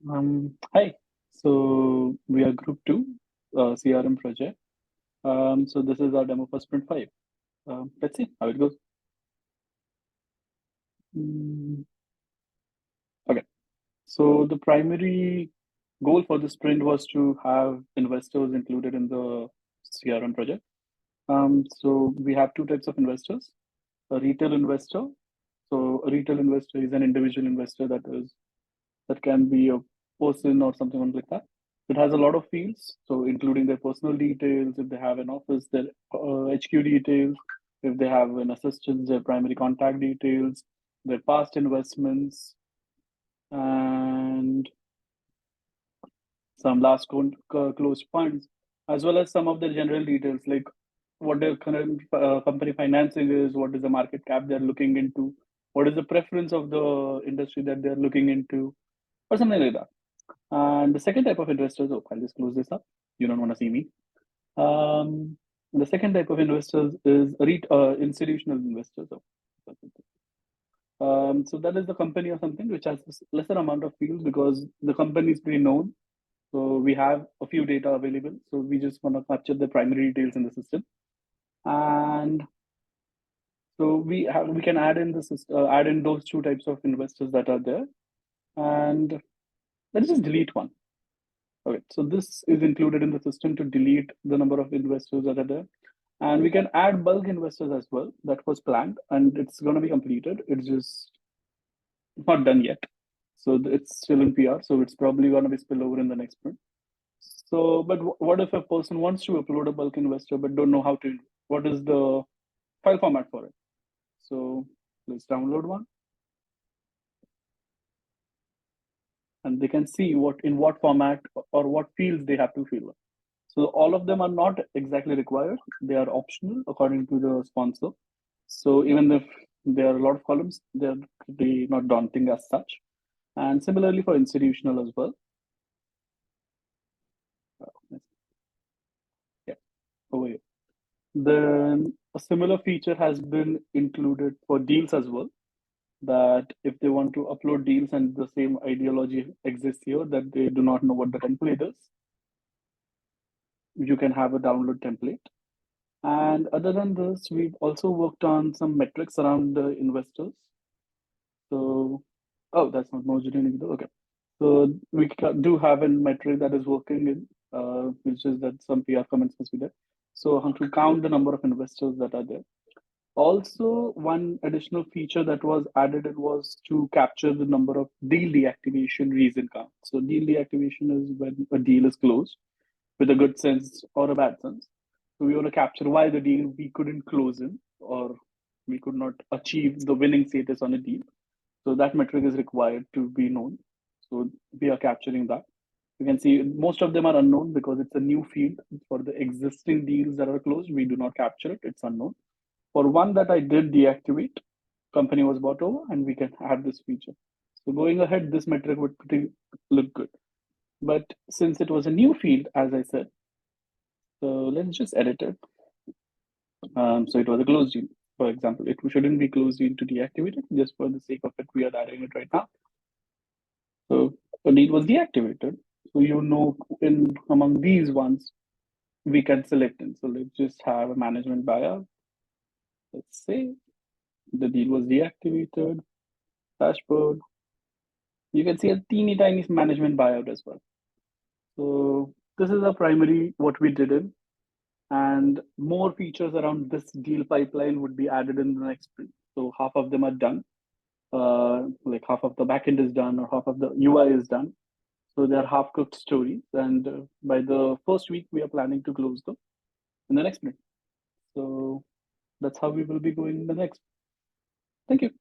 Hi. So we are Group 2, CRM project. So this is our demo for Sprint 5. Let's see how it goes. Mm, Okay. So the primary goal for the sprint was to have investors included in the CRM project. So we have two types of investors. A retail investor. So a retail investor is an individual investor that can be a person or something like that. It has a lot of fields, so including their personal details, if they have an office, their HQ details, if they have an assistant, their primary contact details, their past investments, and some last closed funds, as well as some of their general details like what their current company financing is, what is the market cap they're looking into, what is the preference of the industry that they're looking into, or something like that. And the second type of investors, oh, I'll just close this up. You don't want to see me. The second type of investors is institutional investors. So that is the company or something which has this lesser amount of fields because the company is pretty known. So we have a few data available. So we just want to capture the primary details in the system. And so we can add in the system, add in those two types of investors that are there. And let's just delete one. Okay, so this is included in the system to delete the number of investors that are there. And we can add bulk investors as well. That was planned and it's going to be completed. It's just not done yet. So it's still in PR. So it's probably going to be spill over in the next sprint. So, but what if a person wants to upload a bulk investor but don't know how to, what is the file format for it? So let's download one. And they can see what in what format or what fields they have to fill. So all of them are not exactly required. They are optional according to the sponsor. So even if there are a lot of columns, they're pretty not daunting as such. And similarly for institutional as well. Yeah, over here. Then a similar feature has been included for deals as well. That if they want to upload deals and the same ideology exists here, that they do not know what the template is, you can have a download template. And other than this, we've also worked on some metrics around the investors. So, oh, that's not merged in either. Okay. So we do have a metric that is working in, which is that some PR comments must be there. So how to count the number of investors that are there. Also, one additional feature that was added it was to capture the number of deal deactivation reason count. So deal deactivation is when a deal is closed with a good sense or a bad sense. So we want to capture why the deal we couldn't close in or we could not achieve the winning status on a deal. So that metric is required to be known. So we are capturing that. You can see most of them are unknown because it's a new field. For the existing deals that are closed, we do not capture it. It's unknown. For one that I did deactivate, company was bought over, and we can add this feature. So going ahead, this metric would look good. But since it was a new field, as I said, so let's just edit it. So it was a closed deal. For example, it shouldn't be closed deal to deactivate it. Just for the sake of it, we are adding it right now. So the deal was deactivated. So you know, in among these ones, we can select it. So let's just have a management buyout. Let's say the deal was deactivated. Dashboard. You can see a teeny tiny management buyout as well. So this is a primary what we did in, and more features around this deal pipeline would be added in the next sprint. So half of them are done. Like half of the backend is done or half of the UI is done. So they are half cooked stories. And by the first week, we are planning to close them in the next sprint. So that's how we will be going in the next. Thank you.